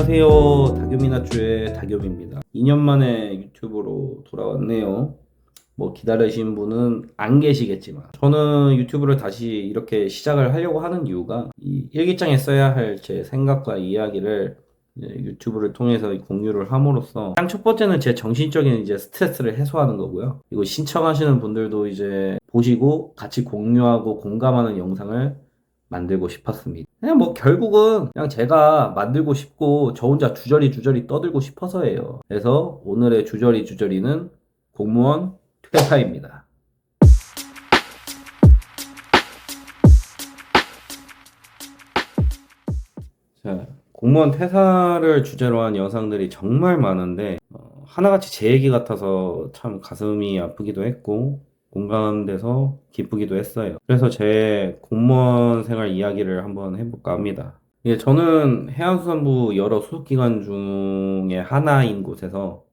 안녕하세요. 다교미나주의 다교미입니다. 2년 만에 유튜브로 돌아왔네요. 뭐 기다리신 분은 안 계시겠지만 저는 유튜브를 다시 이렇게 시작을 하려고 하는 이유가 이 일기장에 써야 할 제 생각과 이야기를 이제 유튜브를 통해서 공유를 함으로써 가장 첫 번째는 제 정신적인 이제 스트레스를 해소하는 거고요. 그리고 신청하시는 분들도 이제 보시고 같이 공유하고 공감하는 영상을 만들고 싶었습니다. 그냥 뭐 결국은 그냥 제가 만들고 싶고 저 혼자 주저리 떠들고 싶어서예요. 그래서 오늘의 주저리는 공무원 퇴사입니다. 자, 공무원 퇴사를 주제로 한 영상들이 정말 많은데 하나같이 제 얘기 같아서 참 가슴이 아프기도 했고 공감돼서 기쁘기도 했어요. 그래서 제 공무원 생활 이야기를 한번 해볼까 합니다. 예, 저는 해양수산부 여러 소속기관 중에 하나인 곳에서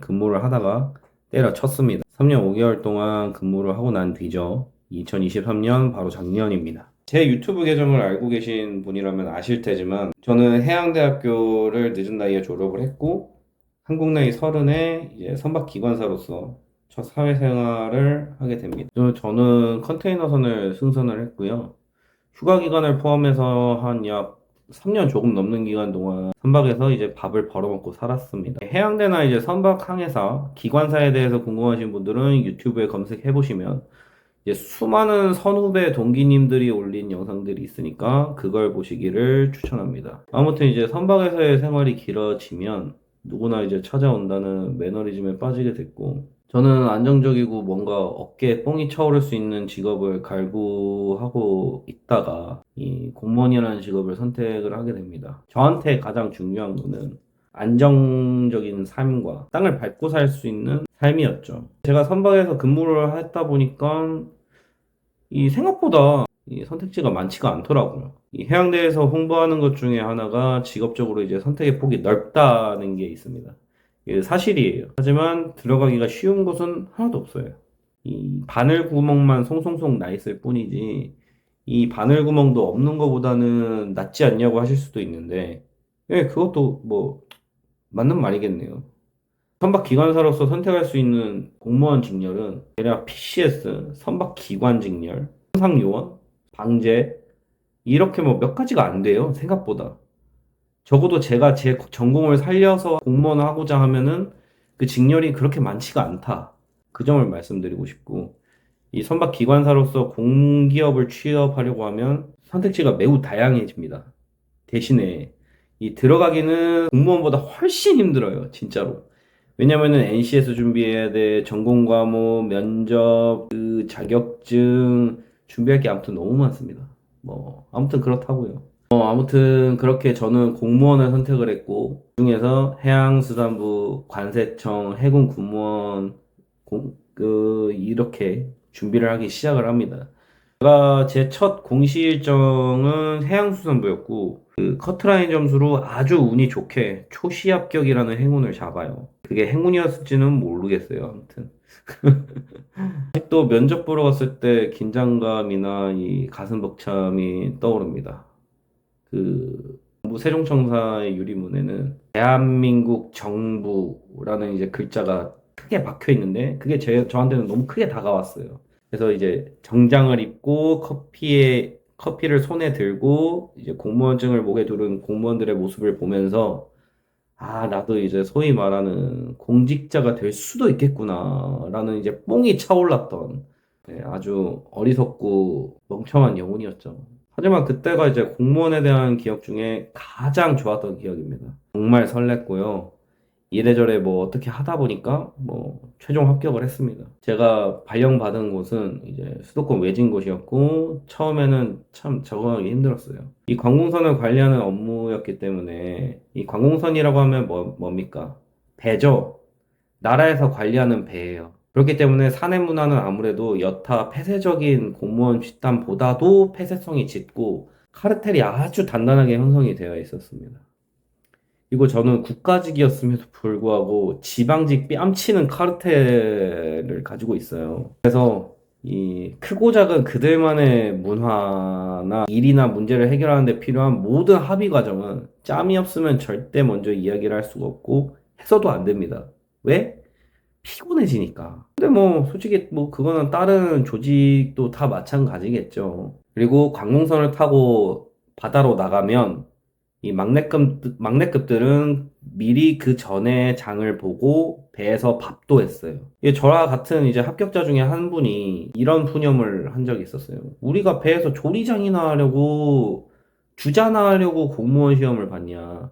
근무를 하다가 때려쳤습니다. 3년 5개월 동안 근무를 하고 난 뒤죠. 2023년 바로 작년입니다. 제 유튜브 계정을 알고 계신 분이라면 아실 테지만 저는 해양대학교를 늦은 나이에 졸업을 했고 한국 나이 30에 이제 선박기관사로서 첫 사회생활을 하게 됩니다. 저는 컨테이너선을 승선을 했고요. 휴가 기간을 포함해서 한 약 3년 조금 넘는 기간 동안 선박에서 이제 밥을 벌어먹고 살았습니다. 해양대나 이제 선박 항해사, 기관사에 대해서 궁금하신 분들은 유튜브에 검색해 보시면 이제 수많은 선후배 동기님들이 올린 영상들이 있으니까 그걸 보시기를 추천합니다. 아무튼 이제 선박에서의 생활이 길어지면 누구나 이제 찾아온다는 매너리즘에 빠지게 됐고 저는 안정적이고 뭔가 어깨에 뽕이 차오를 수 있는 직업을 갈구하고 있다가 이 공무원이라는 직업을 선택을 하게 됩니다. 저한테 가장 중요한 거는 안정적인 삶과 땅을 밟고 살 수 있는 삶이었죠. 제가 선박에서 근무를 했다 보니까 이 생각보다 이 선택지가 많지가 않더라고요. 이 해양대에서 홍보하는 것 중에 하나가 직업적으로 이제 선택의 폭이 넓다는 게 있습니다. 이게 사실이에요. 하지만 들어가기가 쉬운 곳은 하나도 없어요. 이 바늘 구멍만 송송송 나 있을 뿐이지 이 바늘 구멍도 없는 것보다는 낫지 않냐고 하실 수도 있는데 그것도 뭐 맞는 말이겠네요. 선박 기관사로서 선택할 수 있는 공무원 직렬은 대략 PCS, 선박 기관 직렬, 상요원, 방제 이렇게 뭐 몇 가지가 안 돼요. 생각보다. 적어도 제가 제 전공을 살려서 공무원을 하고자 하면은 그 직렬이 그렇게 많지가 않다. 그 점을 말씀드리고 싶고 이 선박 기관사로서 공기업을 취업하려고 하면 선택지가 매우 다양해집니다. 대신에 이 들어가기는 공무원보다 훨씬 힘들어요. 진짜로. 왜냐면은 NCS 준비해야 돼, 전공 과목, 면접, 그 자격증 준비할 게 아무튼 너무 많습니다. 뭐 아무튼 그렇다고요. 아무튼 그렇게 저는 공무원을 선택을 했고 그중에서 해양수산부, 관세청, 해군 군무원 이렇게 준비를 하기 시작을 합니다. 제가 제 첫 공시 일정은 해양수산부였고 그 커트라인 점수로 아주 운이 좋게 초시 합격이라는 행운을 잡아요. 그게 행운이었을지는 모르겠어요. 아무튼 또 면접 보러 갔을 때 긴장감이나 이 가슴 벅참이 떠오릅니다. 그 세종청사의 유리문에는 대한민국 정부라는 이제 글자가 크게 박혀 있는데 그게 저한테는 너무 크게 다가왔어요. 그래서 이제 정장을 입고 커피를 손에 들고 이제 공무원증을 목에 두른 공무원들의 모습을 보면서 아, 나도 이제 소위 말하는 공직자가 될 수도 있겠구나라는 이제 뽕이 차올랐던 아주 어리석고 멍청한 영혼이었죠. 하지만 그때가 이제 공무원에 대한 기억 중에 가장 좋았던 기억입니다. 정말 설렜고요. 이래저래 뭐 어떻게 하다 보니까 뭐 최종 합격을 했습니다. 제가 발령받은 곳은 이제 수도권 외진 곳이었고 처음에는 참 적응하기 힘들었어요. 이 관공선을 관리하는 업무였기 때문에 이 관공선이라고 하면 뭡니까? 배죠. 나라에서 관리하는 배예요. 그렇기 때문에 사내 문화는 아무래도 여타 폐쇄적인 공무원 집단보다도 폐쇄성이 짙고 카르텔이 아주 단단하게 형성이 되어 있었습니다. 그리고 저는 국가직이었음에도 불구하고 지방직 뺨치는 카르텔을 가지고 있어요. 그래서 이 크고 작은 그들만의 문화나 일이나 문제를 해결하는 데 필요한 모든 합의 과정은 짬이 없으면 절대 먼저 이야기를 할 수가 없고 해서도 안 됩니다. 왜? 피곤해지니까. 근데 뭐 솔직히 뭐 그거는 다른 조직도 다 마찬가지겠죠. 그리고 관공선을 타고 바다로 나가면 이 막내급들은 미리 그 전에 장을 보고 배에서 밥도 했어요. 저와 같은 이제 합격자 중에 한 분이 이런 푸념을 한 적이 있었어요. 우리가 배에서 조리장이나 하려고 주자나 하려고 공무원 시험을 봤냐.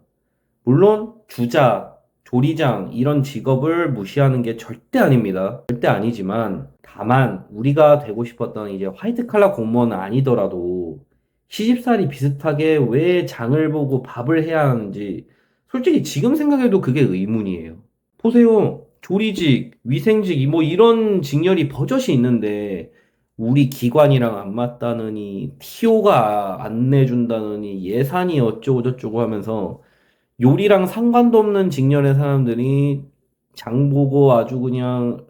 물론 주자, 조리장 이런 직업을 무시하는 게 절대 아닙니다. 절대 아니지만 다만 우리가 되고 싶었던 이제 화이트 칼라 공무원은 아니더라도 시집살이 비슷하게 왜 장을 보고 밥을 해야 하는지 솔직히 지금 생각해도 그게 의문이에요. 보세요. 조리직, 위생직 뭐 이런 직렬이 버젓이 있는데 우리 기관이랑 안 맞다느니 TO가 안 내준다느니 예산이 어쩌고 저쩌고 하면서 요리랑 상관도 없는 직렬의 사람들이 장 보고 아주 그냥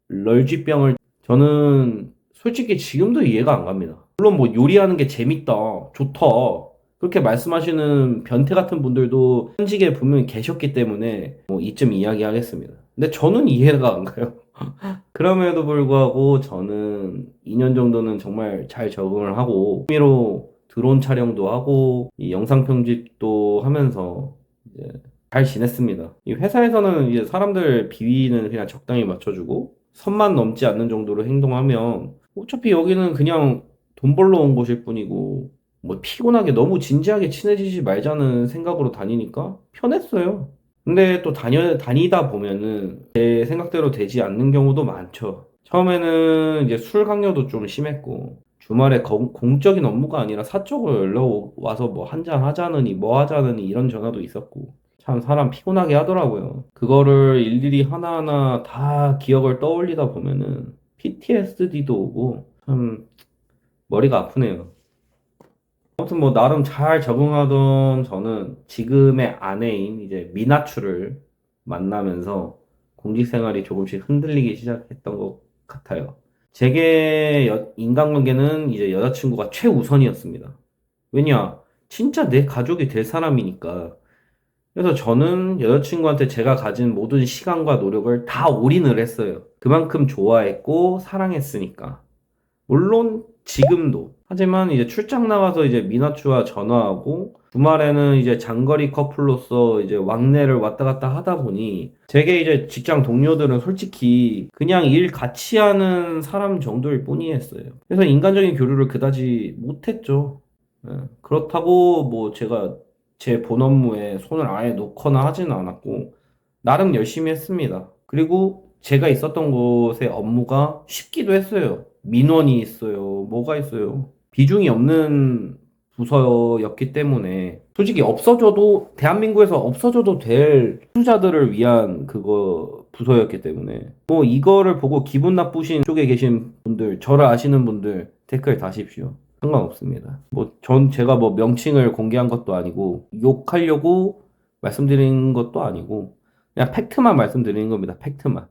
럴쥐병을 저는 솔직히 지금도 이해가 안 갑니다. 물론 뭐 요리하는 게 재밌다, 좋다 그렇게 말씀하시는 변태 같은 분들도 현직에 분명히 계셨기 때문에 뭐 이쯤 이야기하겠습니다. 근데 저는 이해가 안 가요. 그럼에도 불구하고 저는 2년 정도는 정말 잘 적응을 하고 취미로 드론 촬영도 하고 이 영상 편집도 하면서 이제 잘 지냈습니다. 이 회사에서는 이제 사람들 비위는 그냥 적당히 맞춰주고 선만 넘지 않는 정도로 행동하면 어차피 여기는 그냥 돈 벌러 온 곳일 뿐이고 뭐 피곤하게 너무 진지하게 친해지지 말자는 생각으로 다니니까 편했어요. 근데 또 다니다 보면은 제 생각대로 되지 않는 경우도 많죠. 처음에는 이제 술 강요도 좀 심했고 주말에 공적인 업무가 아니라 사적으로 연락 와서 뭐 한잔 하자느니 뭐 하자느니 이런 전화도 있었고 참 사람 피곤하게 하더라고요. 그거를 일일이 하나하나 다 기억을 떠올리다 보면은 PTSD도 오고 참 머리가 아프네요. 아무튼 뭐 나름 잘 적응하던 저는 지금의 아내인 이제 미나추를 만나면서 공직 생활이 조금씩 흔들리기 시작했던 것 같아요. 제게 인간관계는 이제 여자친구가 최우선이었습니다. 왜냐? 진짜 내 가족이 될 사람이니까. 그래서 저는 여자친구한테 제가 가진 모든 시간과 노력을 다 올인을 했어요. 그만큼 좋아했고 사랑했으니까. 물론 지금도. 하지만 이제 출장 나가서 이제 미나추와 전화하고 주말에는 이제 장거리 커플로서 이제 왕래를 왔다 갔다 하다 보니 제게 이제 직장 동료들은 솔직히 그냥 일 같이 하는 사람 정도일 뿐이었어요. 그래서 인간적인 교류를 그다지 못했죠. 예. 그렇다고 뭐 제가 제 본 업무에 손을 아예 놓거나 하지는 않았고 나름 열심히 했습니다. 그리고 제가 있었던 곳의 업무가 쉽기도 했어요. 민원이 있어요. 뭐가 있어요. 비중이 없는 부서였기 때문에 솔직히 없어져도 대한민국에서 없어져도 될 투자들을 위한 그거 부서였기 때문에 뭐 이거를 보고 기분 나쁘신 쪽에 계신 분들 저를 아시는 분들 댓글 다십시오. 상관없습니다. 뭐 제가 뭐 명칭을 공개한 것도 아니고 욕하려고 말씀드린 것도 아니고 그냥 팩트만 말씀드리는 겁니다. 팩트만.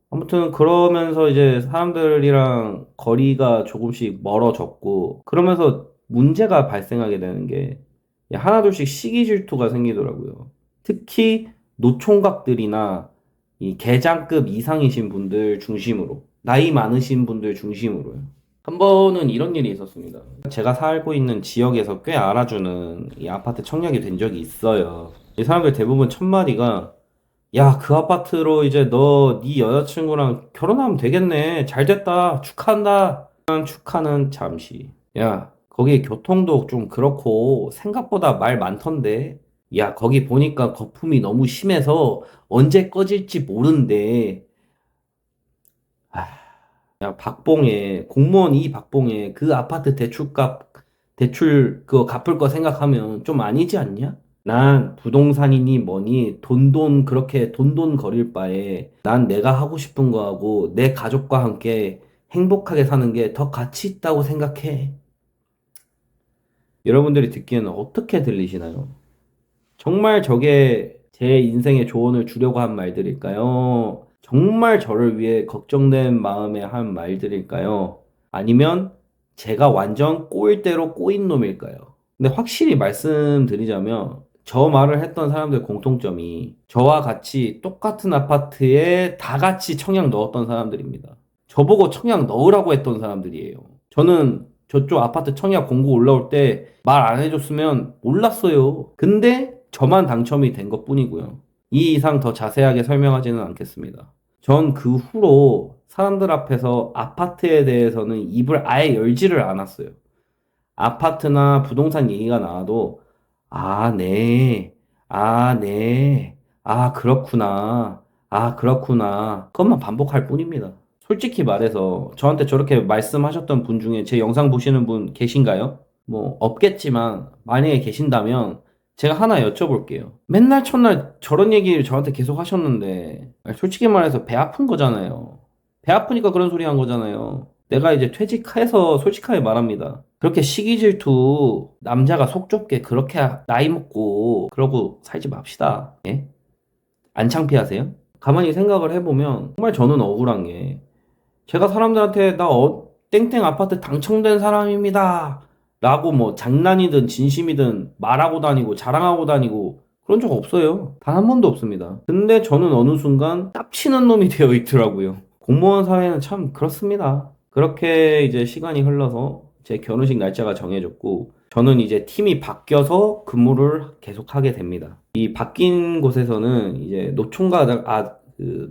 아무튼 그러면서 이제 사람들이랑 거리가 조금씩 멀어졌고 그러면서 문제가 발생하게 되는 게 하나둘씩 시기 질투가 생기더라고요. 특히 노총각들이나 이 계장급 이상이신 분들 중심으로 나이 많으신 분들 중심으로요. 한 번은 이런 일이 있었습니다. 제가 살고 있는 지역에서 꽤 알아주는 이 아파트 청약이 된 적이 있어요. 이 사람들 대부분 첫마디가 야, 그 아파트로 이제 네 여자친구랑 결혼하면 되겠네. 잘 됐다. 축하한다. 축하는 잠시. 야, 거기 교통도 좀 그렇고 생각보다 말 많던데. 야, 거기 보니까 거품이 너무 심해서 언제 꺼질지 모른대. 아, 야, 박봉에 공무원 이 박봉에 그 아파트 대출 그거 갚을 거 생각하면 좀 아니지 않냐? 난 부동산이니 뭐니 돈돈 그렇게 돈돈 거릴 바에 난 내가 하고 싶은 거 하고 내 가족과 함께 행복하게 사는 게 더 가치 있다고 생각해. 여러분들이 듣기에는 어떻게 들리시나요? 정말 저게 제 인생에 조언을 주려고 한 말들일까요? 정말 저를 위해 걱정된 마음에 한 말들일까요? 아니면 제가 완전 꼬일대로 꼬인 놈일까요? 근데 확실히 말씀드리자면 저 말을 했던 사람들 공통점이 저와 같이 똑같은 아파트에 다 같이 청약 넣었던 사람들입니다. 저보고 청약 넣으라고 했던 사람들이에요. 저는 저쪽 아파트 청약 공고 올라올 때 말 안 해줬으면 몰랐어요. 근데 저만 당첨이 된 것뿐이고요. 이 이상 더 자세하게 설명하지는 않겠습니다. 전 그 후로 사람들 앞에서 아파트에 대해서는 입을 아예 열지를 않았어요. 아파트나 부동산 얘기가 나와도 아, 네. 아, 네. 아, 그렇구나. 아, 그렇구나. 그것만 반복할 뿐입니다. 솔직히 말해서 저한테 저렇게 말씀하셨던 분 중에 제 영상 보시는 분 계신가요? 뭐 없겠지만 만약에 계신다면 제가 하나 여쭤볼게요. 맨날 첫날 저런 얘기를 저한테 계속 하셨는데 솔직히 말해서 배 아픈 거잖아요. 배 아프니까 그런 소리 한 거잖아요. 내가 이제 퇴직해서 솔직하게 말합니다. 그렇게 시기 질투 남자가 속 좁게 그렇게 나이 먹고 그러고 살지 맙시다. 예? 안 창피하세요? 가만히 생각을 해보면 정말 저는 억울한 게 제가 사람들한테 땡땡 아파트 당첨된 사람입니다. 라고 뭐 장난이든 진심이든 말하고 다니고 자랑하고 다니고 그런 적 없어요. 단 한 번도 없습니다. 근데 저는 어느 순간 깝치는 놈이 되어 있더라고요. 공무원 사회는 참 그렇습니다. 그렇게 이제 시간이 흘러서 제 결혼식 날짜가 정해졌고 저는 이제 팀이 바뀌어서 근무를 계속하게 됩니다. 이 바뀐 곳에서는 이제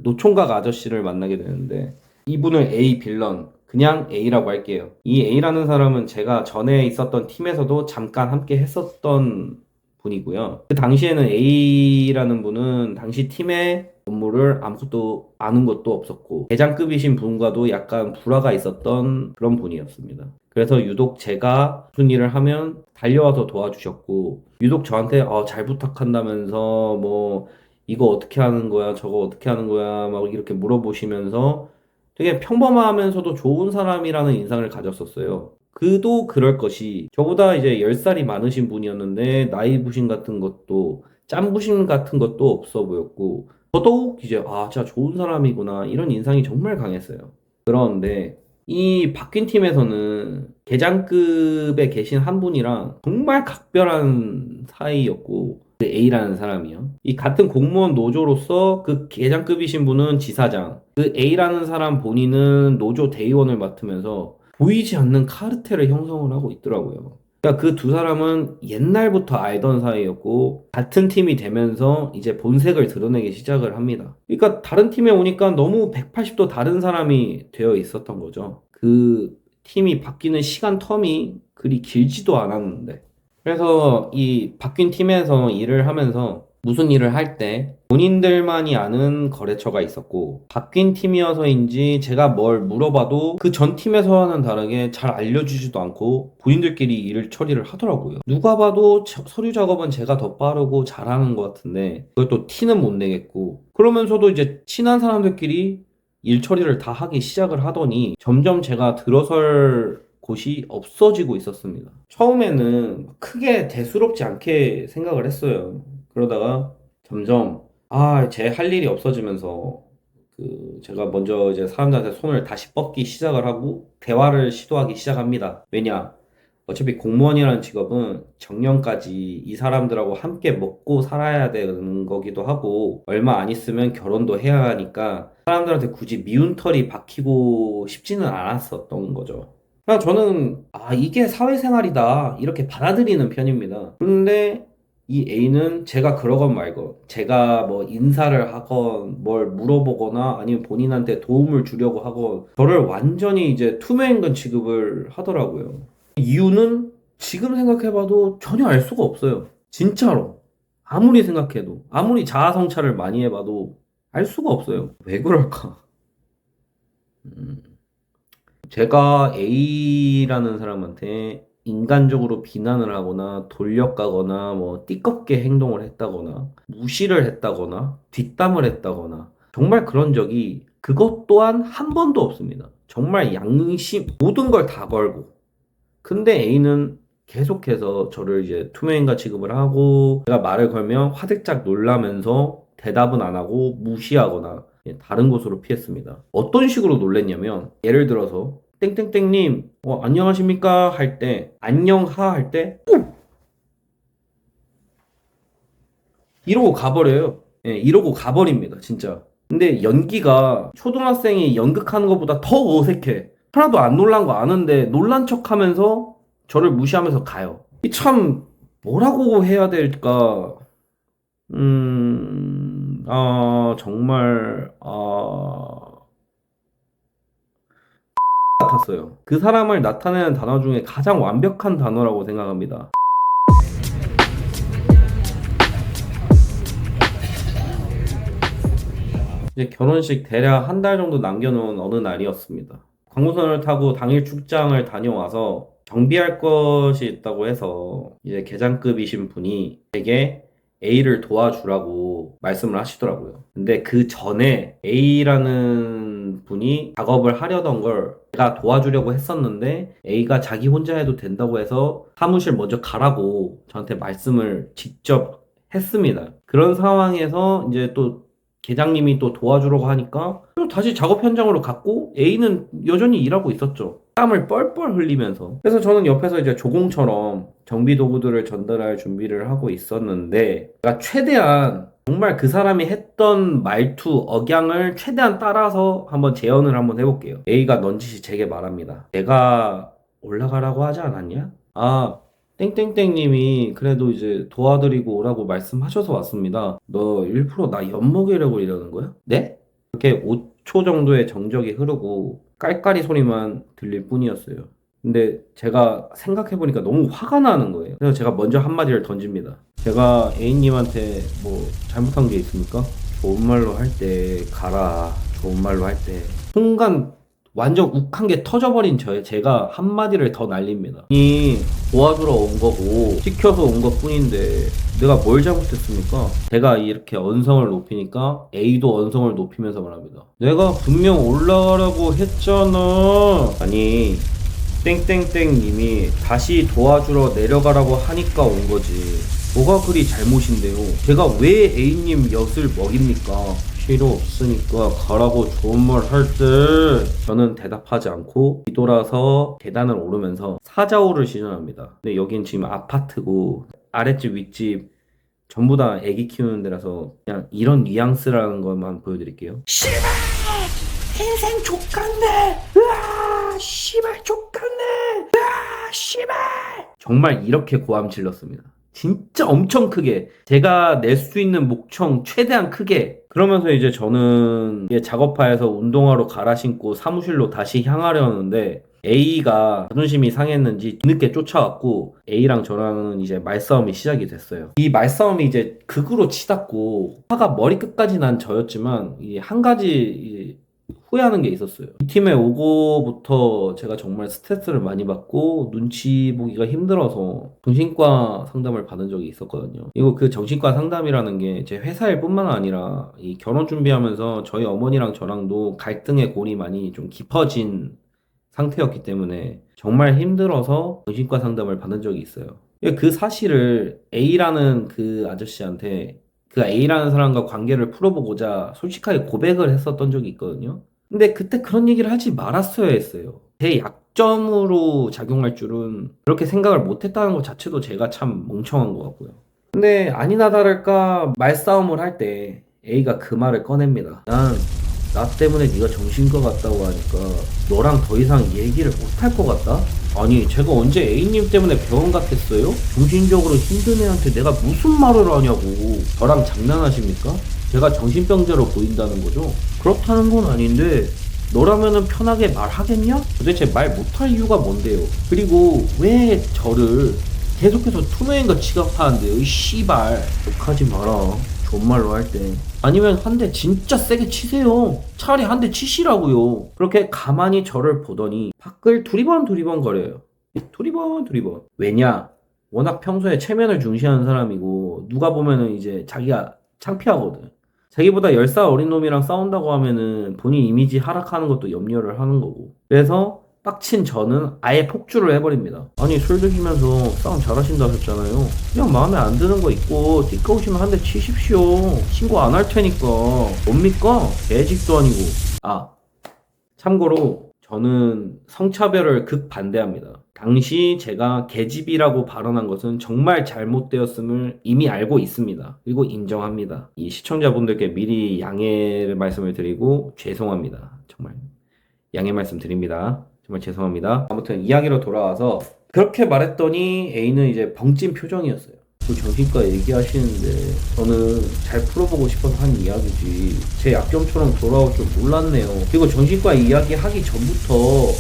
노총각 아저씨를 만나게 되는데 이분을 A 빌런, 그냥 A라고 할게요. 이 A라는 사람은 제가 전에 있었던 팀에서도 잠깐 함께 했었던 분이고요. 그 당시에는 A라는 분은 당시 팀의 업무를 아무것도 아는 것도 없었고, 대장급이신 분과도 약간 불화가 있었던 그런 분이었습니다. 그래서 유독 제가 무슨 일을 하면 달려와서 도와주셨고, 유독 저한테 잘 부탁한다면서 뭐 이거 어떻게 하는 거야, 저거 어떻게 하는 거야, 막 이렇게 물어보시면서 되게 평범하면서도 좋은 사람이라는 인상을 가졌었어요. 그도 그럴 것이 저보다 이제 10살이 많으신 분이었는데 나이 부심 같은 것도 짠 부심 같은 것도 없어 보였고 더더욱 이제 진짜 좋은 사람이구나 이런 인상이 정말 강했어요. 그런데 이 바뀐 팀에서는 계장급에 계신 한 분이랑 정말 각별한 사이였고 그 A라는 사람이요. 이 같은 공무원 노조로서 그 계장급이신 분은 지사장, 그 A라는 사람 본인은 노조 대의원을 맡으면서 보이지 않는 카르텔을 형성을 하고 있더라고요. 그러니까 그 두 사람은 옛날부터 알던 사이였고 같은 팀이 되면서 이제 본색을 드러내기 시작을 합니다. 그러니까 다른 팀에 오니까 너무 180도 다른 사람이 되어 있었던 거죠. 그 팀이 바뀌는 시간 텀이 그리 길지도 않았는데. 그래서 이 바뀐 팀에서 일을 하면서 무슨 일을 할 때 본인들만이 아는 거래처가 있었고 바뀐 팀이어서인지 제가 뭘 물어봐도 그 전 팀에서와는 다르게 잘 알려주지도 않고 본인들끼리 일을 처리를 하더라고요. 누가 봐도 서류 작업은 제가 더 빠르고 잘하는 것 같은데 그걸 또 티는 못 내겠고 그러면서도 이제 친한 사람들끼리 일 처리를 다 하기 시작을 하더니 점점 제가 들어설 곳이 없어지고 있었습니다. 처음에는 크게 대수롭지 않게 생각을 했어요. 그러다가 점점 제 할 일이 없어지면서 제가 먼저 이제 사람들한테 손을 다시 뻗기 시작을 하고 대화를 시도하기 시작합니다. 왜냐? 어차피 공무원이라는 직업은 정년까지 이 사람들하고 함께 먹고 살아야 되는 거기도 하고 얼마 안 있으면 결혼도 해야 하니까 사람들한테 굳이 미운 털이 박히고 싶지는 않았었던 거죠. 그냥 저는 이게 사회생활이다 이렇게 받아들이는 편입니다. 그런데 이 A는 제가 그러건 말건 제가 뭐 인사를 하건 뭘 물어보거나 아니면 본인한테 도움을 주려고 하건 저를 완전히 이제 투명인간 취급을 하더라고요. 이유는 지금 생각해봐도 전혀 알 수가 없어요. 진짜로. 아무리 생각해도 아무리 자아성찰을 많이 해봐도 알 수가 없어요. 왜 그럴까? 음. 제가 A라는 사람한테 인간적으로 비난을 하거나 돌려가거나 뭐 띠껍게 행동을 했다거나 무시를 했다거나 뒷담을 했다거나 정말 그런 적이 그것 또한 한 번도 없습니다. 정말 양심 모든 걸 다 걸고 근데 A는 계속해서 저를 이제 투명인간 취급을 하고, 제가 말을 걸면 화들짝 놀라면서 대답은 안 하고 무시하거나 다른 곳으로 피했습니다. 어떤 식으로 놀랬냐면, 예를 들어서 땡땡땡님 안녕하십니까 할 때, 안녕하 할 때 이러고 가버려요. 예, 이러고 가버립니다, 진짜. 근데 연기가 초등학생이 연극하는 것보다 더 어색해. 하나도 안 놀란 거 아는데 놀란 척 하면서 저를 무시하면서 가요. 이 참, 뭐라고 해야 될까? 정말, 같았어요. 그 사람을 나타내는 단어 중에 가장 완벽한 단어라고 생각합니다. 이제 결혼식 대략 한 달 정도 남겨놓은 어느 날이었습니다. 광고선을 타고 당일 출장을 다녀와서 정비할 것이 있다고 해서 이제 계장급이신 분이 제게 A를 도와주라고 말씀을 하시더라고요. 근데 그 전에 A라는 분이 작업을 하려던 걸 제가 도와주려고 했었는데 A가 자기 혼자 해도 된다고 해서 사무실 먼저 가라고 저한테 말씀을 직접 했습니다. 그런 상황에서 이제 또 계장님이 또 도와주려고 하니까 또 다시 작업 현장으로 갔고 A는 여전히 일하고 있었죠. 땀을 뻘뻘 흘리면서. 그래서 저는 옆에서 이제 조공처럼 정비 도구들을 전달할 준비를 하고 있었는데 제가 최대한 정말 그 사람이 했던 말투, 억양을 최대한 따라서 한번 재현을 한번 해볼게요. A가 넌지시 제게 말합니다. 내가 올라가라고 하지 않았냐? 땡땡땡님이 그래도 이제 도와드리고 오라고 말씀하셔서 왔습니다. 너 일부러 나 엿먹이려고 이러는 거야? 네? 이렇게 5초 정도의 정적이 흐르고 깔깔이 소리만 들릴 뿐이었어요. 근데 제가 생각해보니까 너무 화가 나는 거예요. 그래서 제가 먼저 한마디를 던집니다. 제가 A님한테 뭐 잘못한 게 있습니까? 좋은 말로 할 때 가라. 좋은 말로 할 때. 순간 완전 욱한 게 터져버린 제가 한마디를 더 날립니다. 이 도와주러 온 거고 시켜서 온 것 뿐인데 내가 뭘 잘못했습니까? 제가 이렇게 언성을 높이니까 A도 언성을 높이면서 말합니다. 내가 분명 올라가라고 했잖아. 아니 땡땡땡님이 다시 도와주러 내려가라고 하니까 온 거지. 뭐가 그리 잘못인데요? 제가 왜 A님 엿을 먹입니까? 필요 없으니까 가라고 좋은 말 할 때 저는 대답하지 않고 뒤돌아서 계단을 오르면서 사자오를 시전합니다. 근데 여긴 지금 아파트고 아랫집 윗집 전부 다 애기 키우는 데라서 그냥 이런 뉘앙스라는 것만 보여드릴게요. 씨발! 인생 족같네! 으아! 씨발 족같네! 으아! 씨발! 정말 이렇게 고함 질렀습니다. 진짜 엄청 크게 제가 낼 수 있는 목청 최대한 크게. 그러면서 이제 저는 작업하에서 운동화로 갈아 신고 사무실로 다시 향하려는데 A가 자존심이 상했는지 뒤늦게 쫓아왔고 A랑 저랑은 이제 말싸움이 시작이 됐어요. 이 말싸움이 이제 극으로 치닫고 화가 머리끝까지 난 저였지만 한 가지 후회하는 게 있었어요. 이 팀에 오고부터 제가 정말 스트레스를 많이 받고 눈치 보기가 힘들어서 정신과 상담을 받은 적이 있었거든요. 이거 그 정신과 상담이라는 게 제 회사 일 뿐만 아니라 이 결혼 준비하면서 저희 어머니랑 저랑도 갈등의 골이 많이 좀 깊어진 상태였기 때문에 정말 힘들어서 정신과 상담을 받은 적이 있어요. 그 사실을 A라는 그 아저씨한테 그 A라는 사람과 관계를 풀어보고자 솔직하게 고백을 했었던 적이 있거든요. 근데 그때 그런 얘기를 하지 말았어야 했어요. 제 약점으로 작용할 줄은 그렇게 생각을 못했다는 것 자체도 제가 참 멍청한 것 같고요. 근데 아니나 다를까 말싸움을 할 때 A가 그 말을 꺼냅니다. 나 때문에 네가 정신과 같다고 하니까 너랑 더 이상 얘기를 못할 것 같다? 아니 제가 언제 A님 때문에 병원 같았어요? 정신적으로 힘든 애한테 내가 무슨 말을 하냐고. 저랑 장난하십니까? 제가 정신병자로 보인다는 거죠? 그렇다는 건 아닌데 너라면은 편하게 말하겠냐? 도대체 말 못할 이유가 뭔데요? 그리고 왜 저를 계속해서 투명인가 취급하는데요? 이 씨발 욕하지 마라. 좋은 말로 할 때. 아니면 한 대 진짜 세게 치세요. 차라리 한 대 치시라고요. 그렇게 가만히 저를 보더니 밖을 두리번 거려요. 두리번. 왜냐? 워낙 평소에 체면을 중시하는 사람이고 누가 보면은 이제 자기가 창피하거든. 자기보다 10살 어린 놈이랑 싸운다고 하면은 본인 이미지 하락하는 것도 염려를 하는 거고. 그래서 빡친 저는 아예 폭주를 해버립니다. 아니 술 드시면서 싸움 잘하신다 하셨잖아요. 그냥 마음에 안 드는 거 있고 띠까오시면 한 대 치십시오. 신고 안 할 테니까. 뭡니까? 개집도 아니고. 아 참고로 저는 성차별을 극반대합니다. 당시 제가 계집이라고 발언한 것은 정말 잘못되었음을 이미 알고 있습니다. 그리고 인정합니다. 이 시청자분들께 미리 양해를 말씀을 드리고 죄송합니다. 정말 양해 말씀드립니다. 정말 죄송합니다. 아무튼 이야기로 돌아와서 그렇게 말했더니 A는 이제 벙찐 표정이었어요. 그 정신과 얘기하시는데 저는 잘 풀어보고 싶어서 한 이야기지 제 약점처럼 돌아올 줄 몰랐네요. 그리고 정신과 이야기 하기 전부터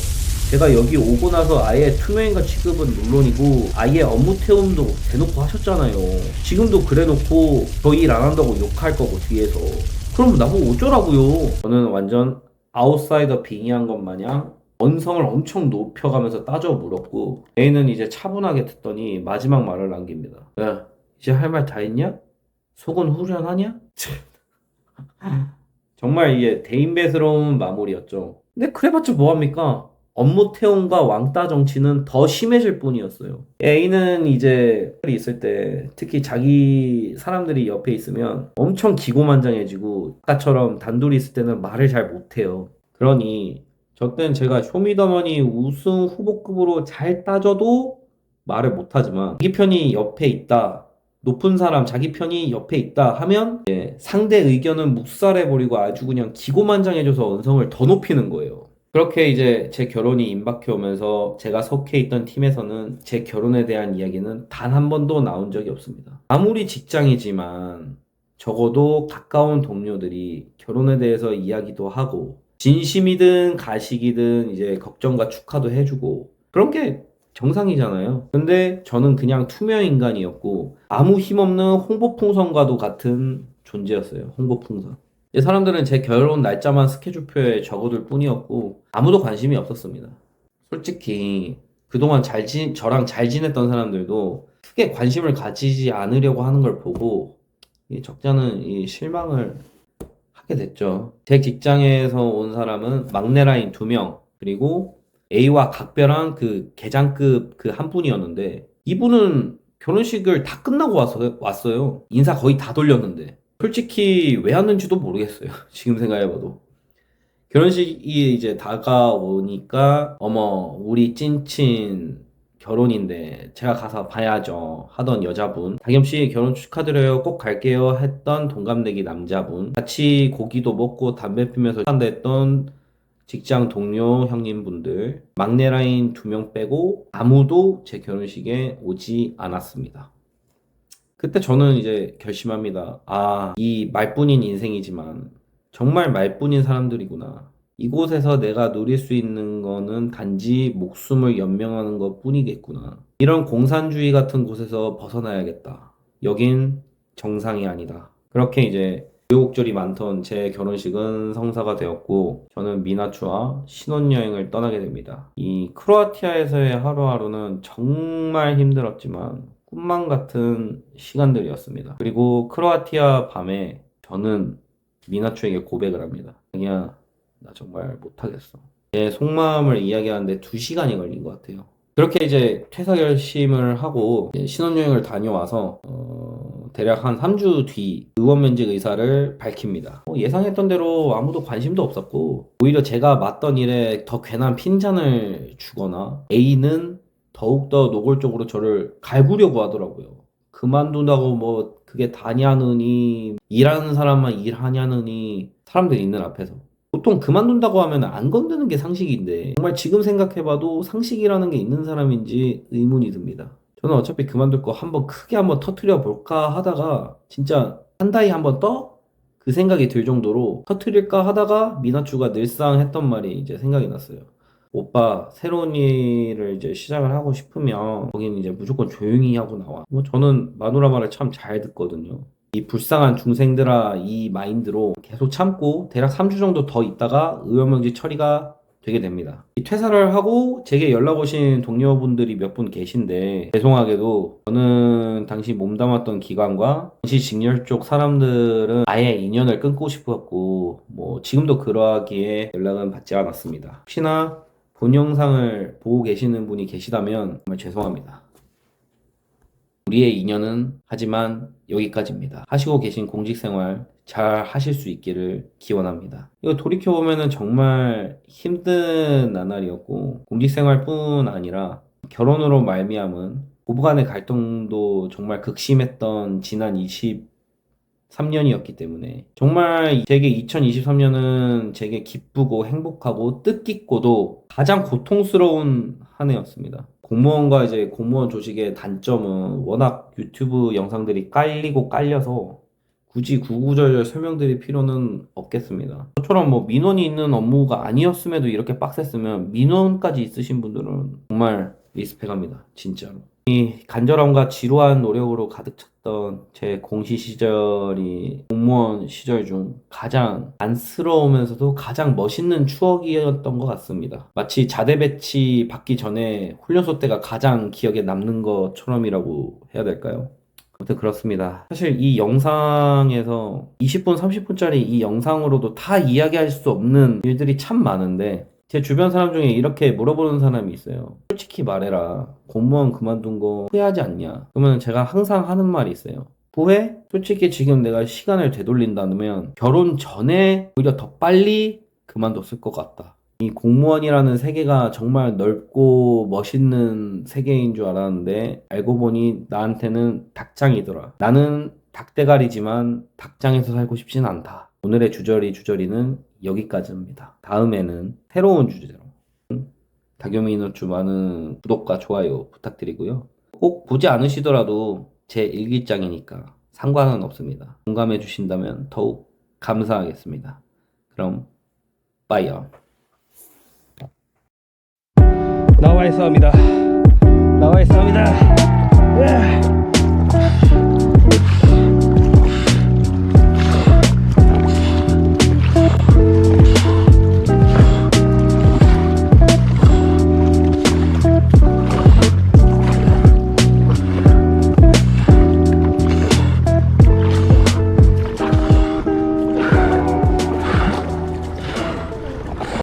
제가 여기 오고 나서 아예 투명인간 취급은 물론이고 아예 업무 태움도 대놓고 하셨잖아요. 지금도 그래놓고 저 일 안 한다고 욕할 거고 뒤에서 그럼 나보고 어쩌라고요. 저는 완전 아웃사이더 빙의한 것 마냥 언성을 엄청 높여가면서 따져 물었고 A는 이제 차분하게 듣더니 마지막 말을 남깁니다. 야 이제 할 말 다 했냐? 속은 후련하냐? 정말 이게 대인배스러운 마무리였죠. 근데 그래봤자 뭐합니까? 업무 태움과 왕따 정치는 더 심해질 뿐이었어요. A는 이제 있을 때 특히 자기 사람들이 옆에 있으면 엄청 기고만장해지고 아까처럼 단둘이 있을 때는 말을 잘 못해요. 그러니 저 때는 제가 쇼미더머니 우승 후보급으로 잘 따져도 말을 못하지만 자기 편이 옆에 있다. 높은 사람 자기 편이 옆에 있다 하면 상대 의견은 묵살해버리고 아주 그냥 기고만장해져서 언성을 더 높이는 거예요. 그렇게 이제 제 결혼이 임박해 오면서 제가 속해 있던 팀에서는 제 결혼에 대한 이야기는 단 한 번도 나온 적이 없습니다. 아무리 직장이지만 적어도 가까운 동료들이 결혼에 대해서 이야기도 하고 진심이든 가식이든 이제 걱정과 축하도 해주고 그런 게 정상이잖아요. 근데 저는 그냥 투명 인간이었고 아무 힘없는 홍보풍선과도 같은 존재였어요. 홍보풍선. 사람들은 제 결혼 날짜만 스케줄표에 적어둘 뿐이었고 아무도 관심이 없었습니다. 솔직히 그동안 저랑 잘 지냈던 사람들도 크게 관심을 가지지 않으려고 하는 걸 보고 이 적잖은 이 실망을 하게 됐죠. 제 직장에서 온 사람은 막내 라인 2명 그리고 A와 각별한 그 계장급 그 한 분이었는데 이분은 결혼식을 다 끝나고 왔어요. 인사 거의 다 돌렸는데 솔직히 왜 왔는지도 모르겠어요. 지금 생각해봐도. 결혼식이 이제 다가오니까 어머 우리 찐친 결혼인데 제가 가서 봐야죠 하던 여자분, 다겸씨 결혼 축하드려요 꼭 갈게요 했던 동갑내기 남자분, 같이 고기도 먹고 담배 피면서 한다 했던 직장 동료 형님분들, 막내 라인 2명 빼고 아무도 제 결혼식에 오지 않았습니다. 그때 저는 이제 결심합니다. 아, 이 말뿐인 인생이지만 정말 말뿐인 사람들이구나. 이곳에서 내가 누릴 수 있는 거는 단지 목숨을 연명하는 것 뿐이겠구나. 이런 공산주의 같은 곳에서 벗어나야겠다. 여긴 정상이 아니다. 그렇게 이제 우여곡절이 많던 제 결혼식은 성사가 되었고 저는 미나추와 신혼여행을 떠나게 됩니다. 이 크로아티아에서의 하루하루는 정말 힘들었지만 꿈만 같은 시간들이었습니다. 그리고 크로아티아 밤에 저는 미나추에게 고백을 합니다. 자기야, 나 정말 못하겠어. 제 속마음을 이야기하는데 2시간이 걸린 것 같아요. 그렇게 이제 퇴사 결심을 하고 신혼여행을 다녀와서 대략 한 3주 뒤 의원면직 의사를 밝힙니다. 예상했던 대로 아무도 관심도 없었고 오히려 제가 맡던 일에 더 괜한 핀잔을 주거나 A는 더욱더 노골적으로 저를 갈구려고 하더라고요. 그만둔다고 뭐 그게 다냐느니 일하는 사람만 일하냐느니 사람들 있는 앞에서 보통 그만둔다고 하면 안 건드는 게 상식인데 정말 지금 생각해봐도 상식이라는 게 있는 사람인지 의문이 듭니다. 저는 어차피 그만둘 거 한번 크게 한번 터트려 볼까 하다가 진짜 한다이 한번 떠? 그 생각이 들 정도로 터트릴까 하다가 미나추가 늘상 했던 말이 이제 생각이 났어요. 오빠 새로운 일을 이제 시작을 하고 싶으면 거기는 이제 무조건 조용히 하고 나와. 뭐 저는 마누라 말을 참 잘 듣거든요. 이 불쌍한 중생들아 이 마인드로 계속 참고 대략 3주 정도 더 있다가 의원명직 처리가 되게 됩니다. 이 퇴사를 하고 제게 연락 오신 동료분들이 몇 분 계신데 죄송하게도 저는 당시 몸담았던 기관과 당시 직렬 쪽 사람들은 아예 인연을 끊고 싶었고 뭐 지금도 그러하기에 연락은 받지 않았습니다. 혹시나 본 영상을 보고 계시는 분이 계시다면 정말 죄송합니다. 우리의 인연은 하지만 여기까지입니다. 하시고 계신 공직생활 잘 하실 수 있기를 기원합니다. 이거 돌이켜보면은 정말 힘든 나날이었고, 공직생활뿐 아니라 결혼으로 말미암은 부부간의 갈등도 정말 극심했던 지난 23년이었기 때문에 정말 제게 2023년은 제게 기쁘고 행복하고 뜻깊고도 가장 고통스러운 한 해였습니다. 공무원과 이제 공무원 조직의 단점은 워낙 유튜브 영상들이 깔리고 깔려서 굳이 구구절절 설명드릴 필요는 없겠습니다. 저처럼 뭐 민원이 있는 업무가 아니었음에도 이렇게 빡셌으면 민원까지 있으신 분들은 정말 리스펙합니다. 진짜로. 이 간절함과 지루한 노력으로 가득 찼던 제 공시 시절이 공무원 시절 중 가장 안쓰러우면서도 가장 멋있는 추억이었던 것 같습니다. 마치 자대 배치 받기 전에 훈련소 때가 가장 기억에 남는 것처럼이라고 해야 될까요? 아무튼 그렇습니다. 사실 이 영상에서 20분, 30분짜리 이 영상으로도 다 이야기할 수 없는 일들이 참 많은데 제 주변 사람 중에 이렇게 물어보는 사람이 있어요. 솔직히 말해라. 공무원 그만둔 거 후회하지 않냐? 그러면 제가 항상 하는 말이 있어요. 후회? 솔직히 지금 내가 시간을 되돌린다면 결혼 전에 오히려 더 빨리 그만뒀을 것 같다. 이 공무원이라는 세계가 정말 넓고 멋있는 세계인 줄 알았는데 알고 보니 나한테는 닭장이더라. 나는 닭대가리지만 닭장에서 살고 싶진 않다. 오늘의 주저리는 여기까지입니다. 다음에는 새로운 주제로 다교미노추 많은 구독과 좋아요 부탁드리고요. 꼭 보지 않으시더라도 제 일기장이니까 상관은 없습니다. 공감해 주신다면 더욱 감사하겠습니다. 그럼 빠이요. 나와있어 합니다.